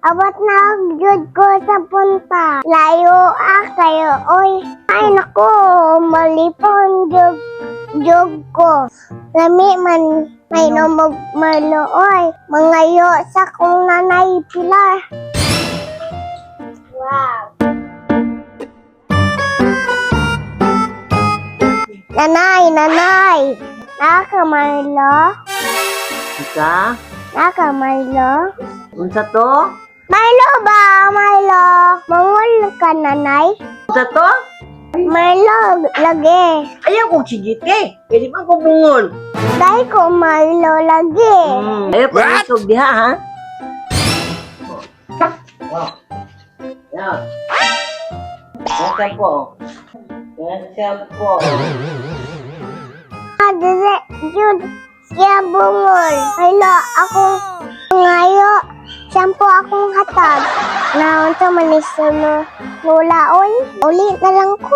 Abot na jud ko sa punta. Layo kayo, oy. Ay nako, malipon jug ko. Lami man may nomog malooy. Mangayo sa kong nanay Pilar. Wow. Nanay. Nakamaylo? Ika? Nakamaylo? Unsa to? Milo ba? Milo. Mangol ka, nanay? Unsa to? Milo, lagi. Ayaw kong sigite. Pwede man ko bungol. Dahil ko Milo lagi. Ayaw ko isog diha, ha? Oh. Yan. Yan po. Yan po. Dire, yun. Siya bungol. Milo, akong ngayo. Sampo akong hatag. Naon to manisulo. Mula, oy. Uli na lang ko.